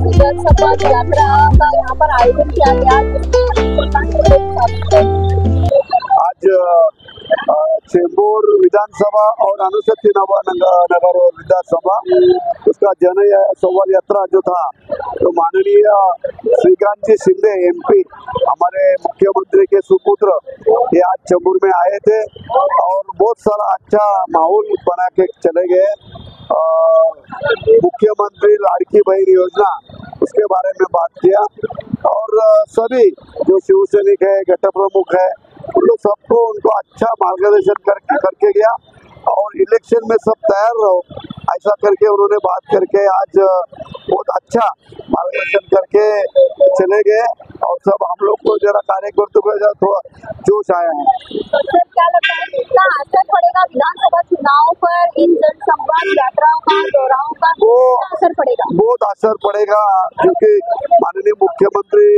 विधानसभा यात्रा का यहाँ पर आयोजन किया गया। आज चेंबूर विधानसभा और अनुसूचित नगर विधानसभा उसका जन संवाद यात्रा जो था, तो माननीय श्रीकांत जी शिंदे एमपी हमारे मुख्यमंत्री के सुपुत्र ये आज चेंबूर में आए थे और बहुत सारा अच्छा माहौल बना के चले गए। मुख्यमंत्री लाड़की बहन योजना उसके बारे में बात किया और सभी जो शिव सैनिक है, गट प्रमुख है, उन लोग सबको उनको अच्छा मार्गदर्शन करके गया और इलेक्शन में सब तैयार रहो ऐसा करके उन्होंने बात करके आज बहुत अच्छा मार्गदर्शन करके चले गए और सब हम लोग को जरा कार्यकर्ताओं को थोड़ा जोश आया है। सर, क्या लगता है कितना असर पड़ेगा विधानसभा चुनाव पर इन जनसंवाद यात्राओं का, दौराओं का असर पड़ेगा? बहुत असर पड़ेगा क्योंकि माननीय मुख्यमंत्री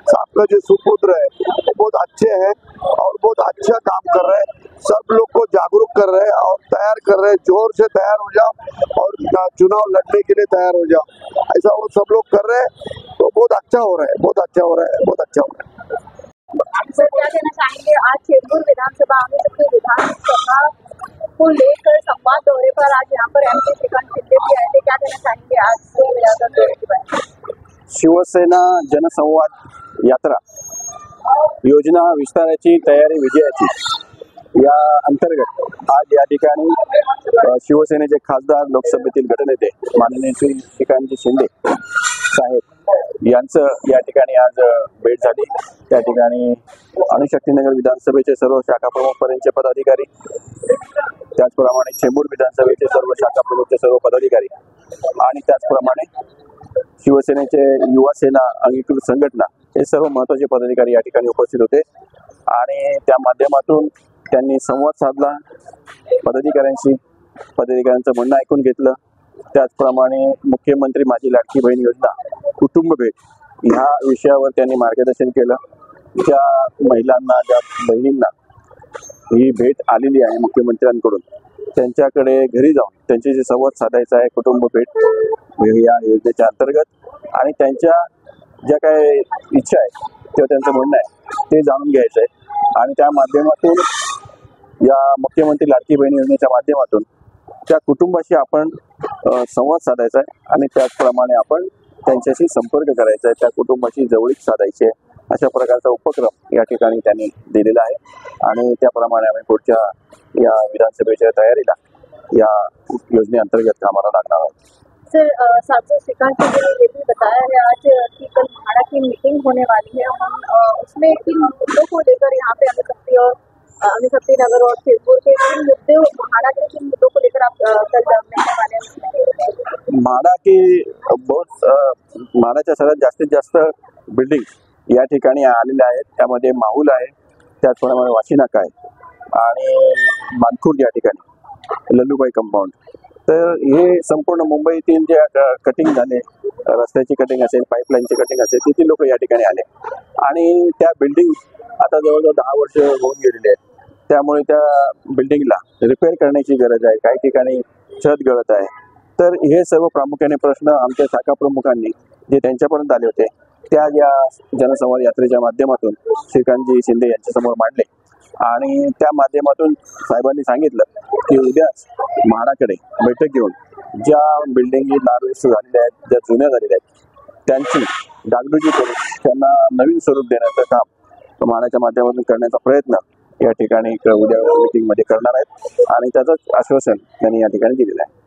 साहब का जो सुपुत्र है वो बहुत अच्छे हैं और बहुत अच्छा काम कर रहे हैं, सब लोग को जागरूक कर रहे हैं और तैयार कर रहे हैं। जोर से तैयार हो जाओ और चुनाव लड़ने के लिए तैयार हो जाओ, ऐसा वो सब लोग कर रहे हैं, तो बहुत अच्छा हो रहा है, बहुत अच्छा हो रहा है, बहुत अच्छा हो रहा है। सर, क्या कहना चाहेंगे आज चेंबूर विधानसभा विधानसभा को लेकर संवाद दौरे पर आज यहाँ पर एमपी श्रीकांत शिंदे भी आए थे, क्या कहना चाहेंगे आज दौरे के बारे में? शिवसेना जनसंवाद यात्रा योजना विस्ताराची तयारी विजयाची या अंतर्गत आज या ठिकाणी शिवसेनेचे खासदार लोकसभेतील गटनेते माननीय श्री श्रीकांतजी शिंदे साहेब यांचं या ठिकाणी आज भेट झाली। त्या ठिकाणी अणुशक्तीनगर विधानसभेचे सर्व शाखा प्रमुख पर्यंतचे पदाधिकारी, त्याचप्रमाणे चेंबूर विधानसभेचे सर्व शाखा प्रमुखचे सर्व पदाधिकारी आणि त्याचप्रमाणे शिवसेनेचे युवा सेना अंगीकृत संघटना हे सर्व महत्त्वाचे पदाधिकारी या ठिकाणी उपस्थित होते आणि त्या माध्यमातून त्यांनी संवाद साधला, पदाधिकाऱ्यांचं म्हणणं ऐकून घेतलं। त्याचप्रमाणे मुख्यमंत्री माझी लाडकी बहीण योजना, कुटुंब भेट ह्या विषयावर त्यांनी मार्गदर्शन केलं। ज्या महिलांना, ज्या बहिणींना ही भेट आलेली आहे मुख्यमंत्र्यांकडून, त्यांच्याकडे घरी जाऊन त्यांच्याशी संवाद साधायचा आहे कुटुंब भेट या योजनेच्या अंतर्गत आणि त्यांच्या ज्या काही इच्छा आहे किंवा त्यांचं म्हणणं आहे ते जाणून घ्यायचं आहे आणि त्या माध्यमातून या मुख्यमंत्री लाडकी बहीण योजनेच्या माध्यमातून त्या कुटुंबाशी आपण संवाद साधायचा आहे आणि त्याचप्रमाणे आपण त्यांच्याशी संपर्क करायचा आहे, त्या कुटुंबाशी जवळीक साधायची आहे, अशा प्रकारचा उपक्रम या ठिकाणी त्यांनी दिलेला आहे आणि त्याप्रमाणे आम्ही पुढच्या या विधानसभेच्या तयारीला या योजनेअंतर्गत कामाला लागणार आहोत। सर, सांसद श्रीकांत जी ने ये भी बताया है आज कि कल म्हाड़ा की मीटिंग होने वाली है, हम उसमें किन मुद्दों को लेकर यहाँ पे अनुशक्ति नगर और चेंबूर के किन मुद्दे, म्हाड़ा के किन मुद्दों को लेकर आप कल मिलने वाले हैं? म्हाड़ा की म्हाडाच्या सगळ्यात जास्तीत जास्त बिल्डिंग या ठिकाणी आलेल्या आहेत, त्यामध्ये माहुल आहे, त्याचप्रमाणे वाशीनाका आहे आणि मानखुर्द या ठिकाणी लल्लूबाई कंपाऊंड। तर हे संपूर्ण मुंबईतील जे कटिंग झाले, रस्त्याची कटिंग असेल, पाईपलाईनची कटिंग असेल, तिथे लोक या ठिकाणी आले आणि त्या बिल्डिंग आता जवळजवळ 10 वर्ष होऊन गेलेले आहेत, त्यामुळे त्या बिल्डिंगला रिपेअर करण्याची गरज आहे, काही ठिकाणी छत गळत आहे। तर हे सर्व प्रामुख्याने प्रश्न आमच्या शाखा प्रमुखांनी जे त्यांच्यापर्यंत आले होते त्या या जनसंवाद यात्रेच्या माध्यमातून श्रीकांतजी शिंदे यांच्यासमोर मांडले आणि त्या माध्यमातून साहेबांनी सांगितलं की उद्याच म्हाडाकडे बैठक घेऊन ज्या बिल्डिंगी नारळीस झालेल्या आहेत, ज्या जुन्या झालेल्या आहेत, त्यांची डागडुजी करून त्यांना नवीन स्वरूप देण्याचं काम म्हाडाच्या माध्यमातून करण्याचा प्रयत्न या ठिकाणी उद्या मीटिंगमध्ये करणार आहेत आणि त्याचंच आश्वासन त्यांनी या ठिकाणी दिलेलं आहे।